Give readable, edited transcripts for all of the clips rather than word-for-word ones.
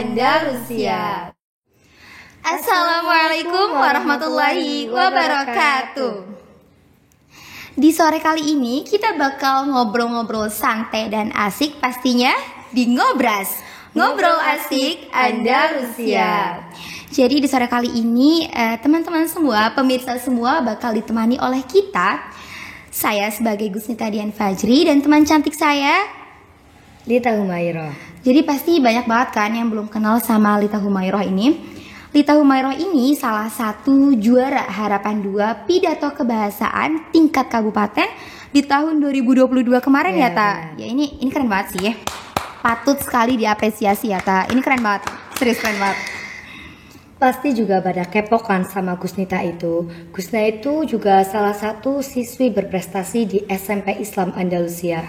Andalusia. Assalamualaikum warahmatullahi wabarakatuh. Di sore kali ini kita bakal ngobrol-ngobrol santai dan asik pastinya di Ngobras, Ngobrol Asik Andalusia. Jadi di sore kali ini teman-teman semua, pemirsa semua bakal ditemani oleh kita. Saya sebagai Gusnita Dian Fajri dan teman cantik saya Lita Humayroh. Jadi pasti banyak banget kan yang belum kenal sama Lita Humayroh ini. Lita Humayroh ini salah satu juara Harapan 2 Pidato Kebahasaan tingkat kabupaten di tahun 2022 kemarin ya Ta. Ya ini keren banget sih ya. Patut sekali diapresiasi ya Ta. Ini keren banget. Serius keren banget. Pasti juga pada kepo kan sama Gusnita itu. Gusnita itu juga salah satu siswi berprestasi di SMP Islam Andalusia.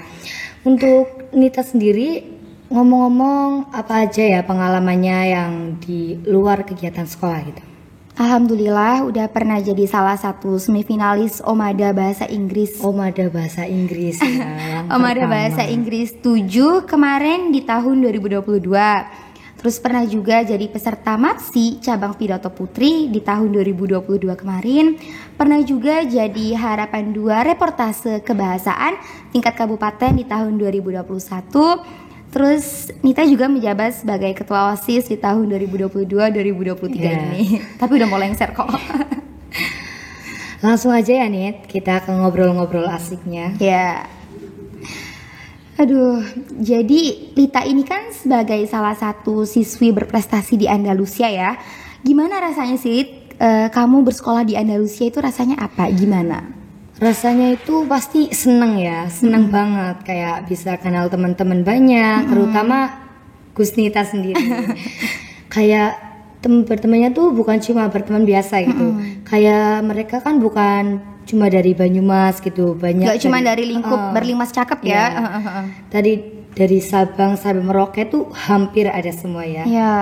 Untuk Nita sendiri, ngomong-ngomong apa aja ya pengalamannya yang di luar kegiatan sekolah gitu? Alhamdulillah udah pernah jadi salah satu semifinalis Omada Bahasa Inggris. Omada Bahasa Inggris ya. Omada Bahasa Inggris 7 kemarin di tahun 2022. Terus pernah juga jadi peserta MAPSI cabang Pidato Putri di tahun 2022 kemarin. Pernah juga jadi Harapan 2 reportase kebahasaan tingkat kabupaten di tahun 2021. Terus Nita juga menjabat sebagai ketua OSIS di tahun 2022-2023 ini. Tapi udah mau lengser kok. Langsung aja ya Nit, kita ke ngobrol-ngobrol asiknya. Ya. Aduh, jadi Lita ini kan sebagai salah satu siswi berprestasi di Andalusia ya. Gimana rasanya sih kamu bersekolah di Andalusia itu rasanya apa? Gimana? Rasanya itu pasti seneng ya, seneng banget. Kayak bisa kenal teman-teman banyak, terutama Gusnita sendiri. Kayak bertemannya tuh bukan cuma berteman biasa gitu. Kayak mereka kan bukan cuma dari Banyumas gitu, banyak. Gak cuma dari lingkup berlimas cakep ya. Dari Sabang sampai Merauke tuh hampir ada semua ya. Ya.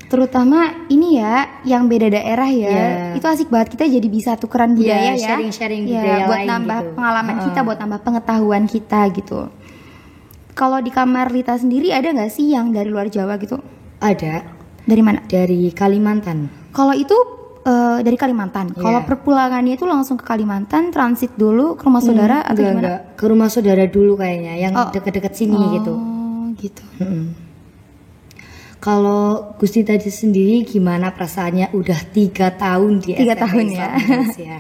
Terutama ini ya, yang beda daerah ya. Itu asik banget, kita jadi bisa tukeran budaya ya. Sharing-sharing budaya buat lain nambah gitu. pengalaman kita, buat nambah pengetahuan kita gitu. Kalau di kamar Lita sendiri ada nggak sih yang dari luar Jawa gitu? Ada. Dari mana? Dari Kalimantan. Kalau itu dari Kalimantan. Kalau perpulangannya itu langsung ke Kalimantan, transit dulu ke rumah saudara atau gimana? Enggak. Ke rumah saudara dulu kayaknya, yang dekat-dekat sini gitu. Oh, gitu. Kalau Gusti tadi sendiri gimana perasaannya udah 3 tahun di 3 SMP tahun Islam ya. Indonesia?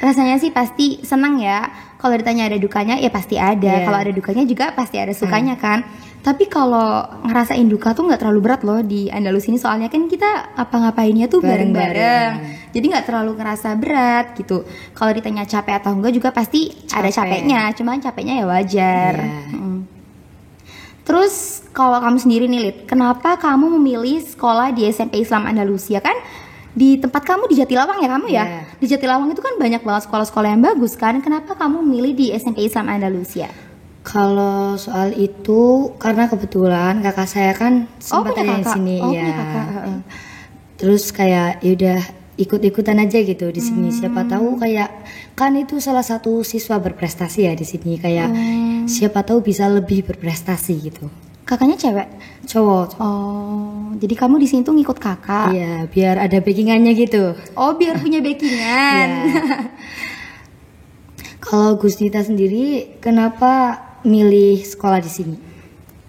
Rasanya sih pasti senang ya. Kalau ditanya ada dukanya ya pasti ada. Kalau ada dukanya juga pasti ada sukanya kan. Tapi kalau ngerasain duka tuh nggak terlalu berat loh di Andalus ini, soalnya kan kita apa-ngapainnya tuh bareng-bareng. Jadi nggak terlalu ngerasa berat gitu. Kalau ditanya capek atau enggak juga pasti ada capeknya. Cuman capeknya ya wajar. Terus kalau kamu sendiri nih Lid, kenapa kamu memilih sekolah di SMP Islam Andalusia? Kan di tempat kamu di Jatilawang ya kamu ya? Di Jatilawang itu kan banyak banget sekolah-sekolah yang bagus kan. Kenapa kamu memilih di SMP Islam Andalusia? Kalau soal itu karena kebetulan kakak saya kan sempat ada di sini Terus kayak yaudah ikut-ikutan aja gitu di sini. Siapa tahu kayak kan itu salah satu siswa berprestasi ya di sini, kayak siapa tahu bisa lebih berprestasi gitu. Kakaknya cewek? Cowok. Oh, jadi kamu di sini tuh ngikut kakak? Iya, biar ada backingannya gitu. Oh, biar punya backingan. Kalau Gusnita sendiri kenapa milih sekolah di sini?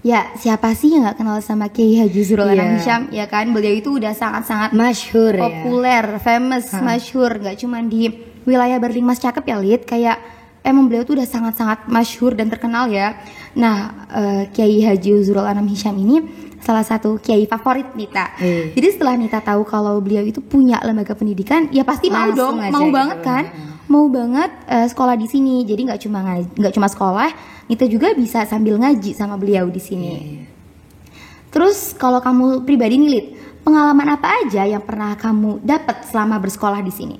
Ya, siapa sih yang nggak kenal sama Kiai Haji Zurul Anam Hisham ya kan? Beliau itu udah sangat-sangat masyhur, populer, famous, masyhur. Nggak cuma di wilayah Berlimas cakep ya Lid, kayak emang beliau tuh udah sangat-sangat masyhur dan terkenal ya. Nah, Kiai Haji Zurul Anam Hisham ini salah satu kiai favorit Nita. Jadi setelah Nita tahu kalau beliau itu punya lembaga pendidikan, ya pasti mau dong, mau banget gitu kan? Mau banget sekolah di sini. Jadi nggak cuma sekolah, Nita juga bisa sambil ngaji sama beliau di sini. Terus kalau kamu pribadi nih Lid, pengalaman apa aja yang pernah kamu dapat selama bersekolah di sini?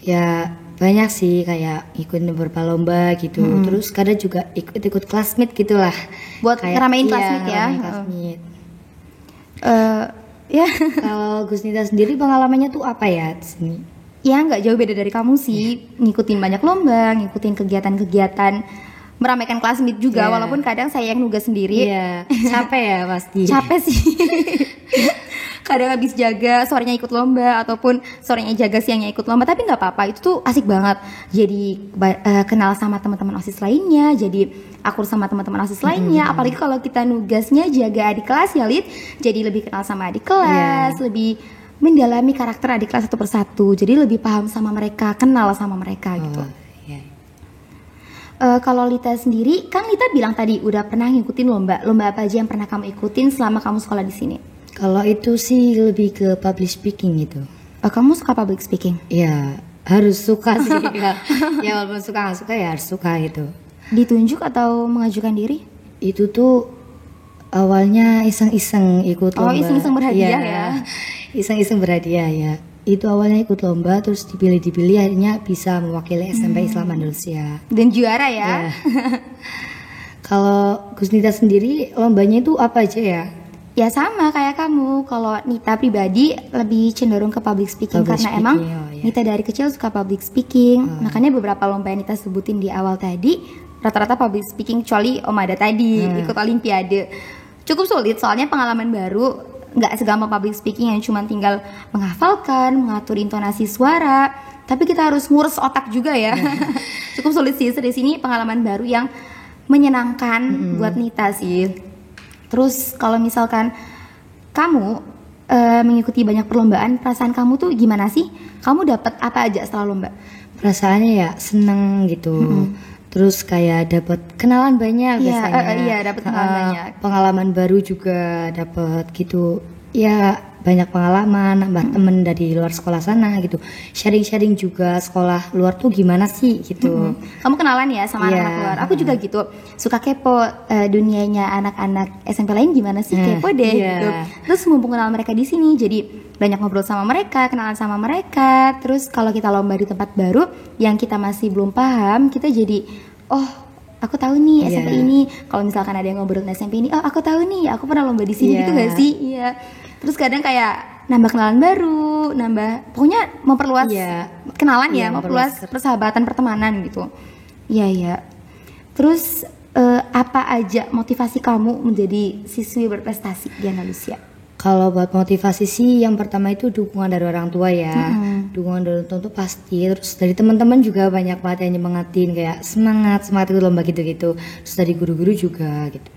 Ya banyak sih, kayak ikut beberapa lomba gitu. Terus kadang juga ikut classmeet gitulah. Buat ngeramein classmeet ya. Classmeet. Kalau Gusnita sendiri pengalamannya tuh apa ya di sini? Ya nggak jauh beda dari kamu sih, ngikutin banyak lomba, ngikutin kegiatan-kegiatan, meramaikan classmeet juga, walaupun kadang saya yang nugas sendiri. Capek ya pasti. Capek sih. kadang habis jaga sorenya ikut lomba, ataupun sorenya jaga siangnya ikut lomba. Tapi nggak apa-apa, itu tuh asik banget. Jadi kenal sama teman-teman OSIS lainnya, jadi akur sama teman-teman OSIS lainnya. Apalagi kalau kita nugasnya jaga adik kelas ya Lid, jadi lebih kenal sama adik kelas, lebih mendalami karakter adik kelas satu persatu. Jadi lebih paham sama mereka, kenal sama mereka gitu. Kalau Lita sendiri, kan Lita bilang tadi udah pernah ngikutin lomba apa aja yang pernah kamu ikutin selama kamu sekolah di sini? Kalau itu sih lebih ke public speaking gitu. Kamu suka public speaking? Ya harus suka sih. Ya walaupun suka nggak suka ya harus suka gitu. Ditunjuk atau mengajukan diri? Itu tuh awalnya iseng-iseng ikut lomba. Oh, iseng-iseng berhadiah ya? Iseng-iseng berhadiah ya. Itu awalnya ikut lomba, terus dipilih akhirnya bisa mewakili SMP Islam Andalusia. Dan juara ya? Kalau Gus Nita sendiri lombanya itu apa aja ya? Ya sama kayak kamu. Kalau Nita pribadi lebih cenderung ke public speaking karena emang Nita dari kecil suka public speaking. Makanya beberapa lomba yang Nita sebutin di awal tadi rata-rata public speaking, kecuali Om Ada tadi ikut olimpiade. Cukup sulit soalnya pengalaman baru. Nggak segampang public speaking yang cuma tinggal menghafalkan, mengatur intonasi suara, tapi kita harus ngurus otak juga ya. Cukup sulit sih. Di sini pengalaman baru yang menyenangkan buat Nita sih. Terus kalau misalkan kamu mengikuti banyak perlombaan, perasaan kamu tuh gimana sih? Kamu dapat apa aja setelah lomba? Perasaannya ya seneng gitu. Terus kayak dapat kenalan banyak biasanya. Iya, dapat kenalan banyak. Pengalaman baru juga dapat gitu. Ya banyak pengalaman, nambah temen dari luar sekolah sana gitu. Sharing-sharing juga sekolah luar tuh gimana sih gitu. Kamu kenalan ya sama anak-anak luar. Aku juga gitu. Suka kepo dunianya anak-anak SMP lain gimana sih, kepo deh gitu. Terus mumpung kenal mereka di sini, jadi banyak ngobrol sama mereka, kenalan sama mereka. Terus kalau kita lomba di tempat baru yang kita masih belum paham, kita jadi aku tahu nih SMP ini. Kalau misalkan ada yang ngobrol tentang SMP ini, aku tahu nih, aku pernah lomba di sini gitu gak sih? Iya. Terus kadang kayak nambah kenalan baru, pokoknya memperluas kenalan ya, memperluas persahabatan, pertemanan gitu. Iya. Terus apa aja motivasi kamu menjadi siswi berprestasi di Andalusia? Kalau buat motivasi sih yang pertama itu dukungan dari orang tua ya. Dukungan dari orang tua itu pasti. Terus dari teman-teman juga banyak banget yang nyemangatin kayak semangat ikut lomba gitu-gitu. Terus dari guru-guru juga gitu.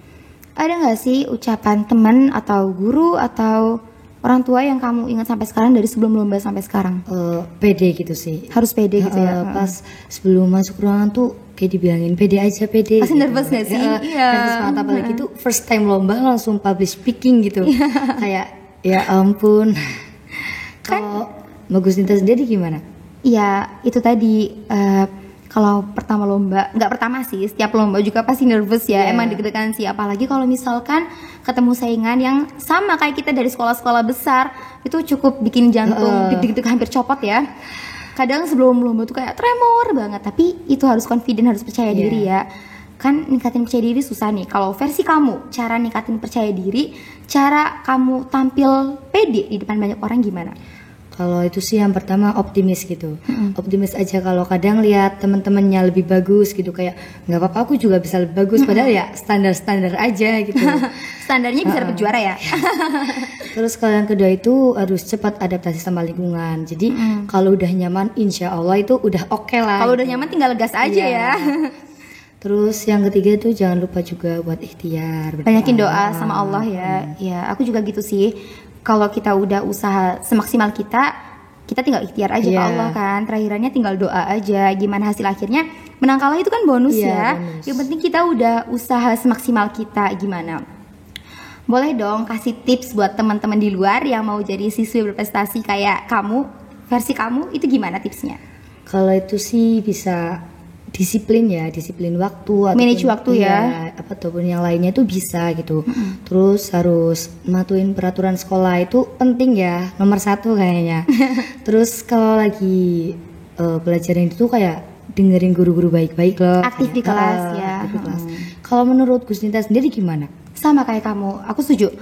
Ada nggak sih ucapan teman atau guru atau orang tua yang kamu ingat sampai sekarang dari sebelum lomba sampai sekarang? Pede gitu sih. Harus pede gitu ya. Pas sebelum masuk ruangan tuh kayak dibilangin pede aja, pede. Pasti gitu. Nervous gak sih? Nervous banget, apalagi itu first time lomba langsung public speaking gitu. Kayak ya ampun. Kalau Bagus Nita sendiri gimana? Iya itu tadi. Kalau pertama lomba, nggak pertama sih, setiap lomba juga pasti nervous ya, emang deg-degan sih. Apalagi kalau misalkan ketemu saingan yang sama kayak kita dari sekolah-sekolah besar, itu cukup bikin jantung deg-deg hampir copot ya. Kadang sebelum lomba tuh kayak tremor banget, tapi itu harus confident, harus percaya diri ya. Kan ningkatin percaya diri susah nih. Kalau versi kamu, cara ningkatin percaya diri, cara kamu tampil pede di depan banyak orang gimana? Kalau itu sih yang pertama optimis gitu. Optimis aja. Kalau kadang lihat teman-temannya lebih bagus gitu, kayak nggak apa-apa aku juga bisa lebih bagus, padahal ya standar-standar aja gitu. Standarnya bisa dapat juara ya. Terus kalau yang kedua itu harus cepat adaptasi sama lingkungan. Jadi kalau udah nyaman insya Allah itu udah oke lah. Kalau udah nyaman tinggal gas aja ya. Terus yang ketiga itu jangan lupa juga buat ikhtiar, banyakin doa sama Allah ya. Ya aku juga gitu sih. Kalau kita udah usaha semaksimal kita tinggal ikhtiar aja ke Allah kan. Terakhirannya tinggal doa aja. Gimana hasil akhirnya, menang kalah itu kan bonus ya. Bonus. Yang penting kita udah usaha semaksimal kita gimana. Boleh dong kasih tips buat teman-teman di luar yang mau jadi siswi berprestasi kayak kamu. Versi kamu itu gimana tipsnya? Kalau itu sih bisa disiplin waktu, manage waktu ya, ataupun yang lainnya itu bisa gitu. Terus harus mematuhin peraturan sekolah itu penting ya, nomor 1 kayaknya. Terus kalau lagi pelajaran itu kayak dengerin guru-guru baik-baik loh, aktif di kelas ya. Kalau menurut Gus Nita sendiri gimana? Sama kayak kamu, aku setuju.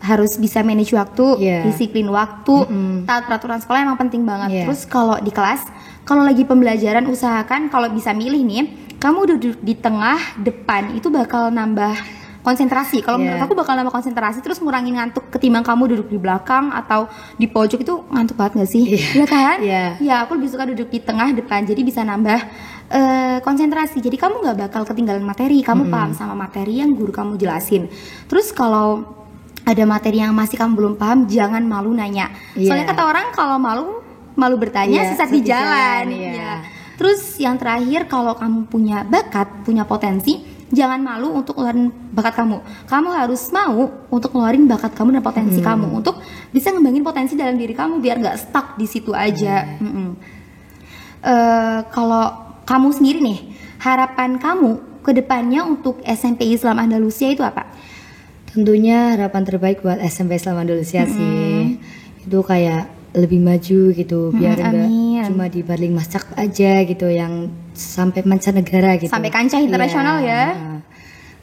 Harus bisa manage waktu, disiplin waktu, taat peraturan sekolah emang penting banget. Terus kalau di kelas, kalau lagi pembelajaran usahakan kalau bisa milih nih, kamu duduk di tengah depan itu bakal nambah konsentrasi. Kalau menurut aku bakal nambah konsentrasi, terus ngurangin ngantuk ketimbang kamu duduk di belakang atau di pojok. Itu ngantuk banget gak sih? Iya kan? Ya aku lebih suka duduk di tengah depan, jadi bisa nambah konsentrasi. Jadi kamu gak bakal ketinggalan materi, kamu paham sama materi yang guru kamu jelasin. Terus kalau ada materi yang masih kamu belum paham, jangan malu nanya. Soalnya kata orang kalau malu bertanya, sesat di jalan. Terus yang terakhir, kalau kamu punya bakat, punya potensi, jangan malu untuk ngeluarin bakat kamu. Kamu harus mau untuk ngeluarin bakat kamu dan potensi kamu untuk bisa ngembangin potensi dalam diri kamu biar gak stuck di situ aja. Kalau kamu sendiri nih, harapan kamu ke depannya untuk SMP Islam Andalusia itu apa? Tentunya harapan terbaik buat SMP Islam Andalusia sih. Itu kayak lebih maju gitu, biar enggak cuma di Barling Mas Cakep aja gitu, yang sampai mancanegara gitu. Sampai kancah internasional ya.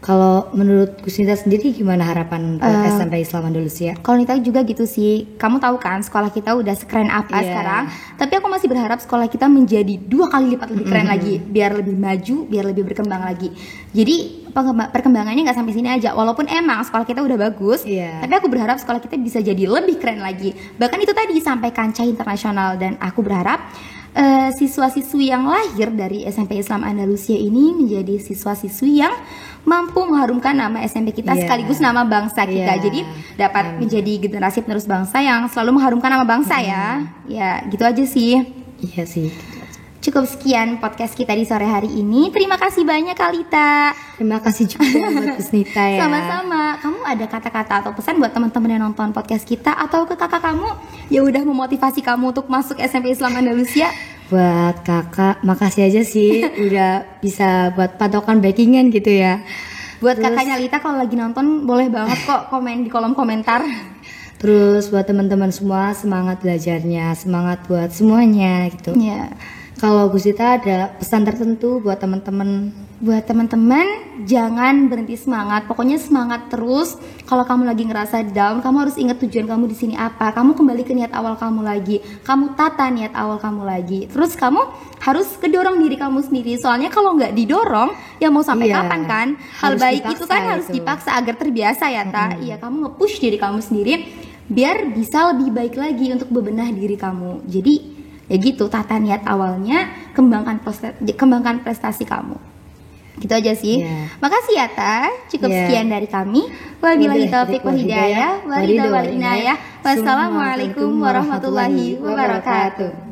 Kalau menurut Gusnita sendiri gimana harapan SMP Islam Andalusia? Kalau Nita juga gitu sih. Kamu tahu kan sekolah kita udah sekeren apa sekarang. Tapi aku masih berharap sekolah kita menjadi 2 kali lipat lebih keren lagi, biar lebih maju, biar lebih berkembang lagi. Jadi perkembangannya nggak sampai sini aja. Walaupun emang sekolah kita udah bagus, tapi aku berharap sekolah kita bisa jadi lebih keren lagi. Bahkan itu tadi sampai kancah internasional. Dan aku berharap siswa-siswi yang lahir dari SMP Islam Andalusia ini menjadi siswa-siswi yang mampu mengharumkan nama SMP kita sekaligus nama bangsa kita. Jadi dapat menjadi generasi penerus bangsa yang selalu mengharumkan nama bangsa ya. Ya gitu aja sih. Iya sih. Cukup sekian podcast kita di sore hari ini. Terima kasih banyak Kalita. Terima kasih juga buat Gusnita ya. Sama-sama. Kamu ada kata-kata atau pesan buat teman-teman yang nonton podcast kita atau ke kakak kamu yang udah memotivasi kamu untuk masuk SMP Islam Andalusia? Buat kakak, makasih aja sih udah bisa buat patokan backingan gitu ya. Buat kakaknya Lita kalau lagi nonton boleh banget kok komen di kolom komentar. Terus buat teman-teman semua, semangat belajarnya, semangat buat semuanya gitu. Kalau Gusnita ada pesan tertentu buat teman-teman? Buat teman-teman, jangan berhenti semangat. Pokoknya semangat terus. Kalau kamu lagi ngerasa down, kamu harus ingat tujuan kamu di sini apa. Kamu kembali ke niat awal kamu lagi. Kamu tata niat awal kamu lagi. Terus kamu harus kedorong diri kamu sendiri. Soalnya kalau nggak didorong, ya mau sampai kapan kan? Hal baik itu kan harus dipaksa agar terbiasa ya, Ta. Iya, kamu nge-push diri kamu sendiri biar bisa lebih baik lagi untuk bebenah diri kamu. Jadi ya gitu, tata niat awalnya, kembangkan prestasi kamu. Gitu aja sih. Makasih ya Ta. Cukup sekian dari kami. Wabillahi taufiq wal hidayah. Wassalamualaikum warahmatullahi wabarakatuh.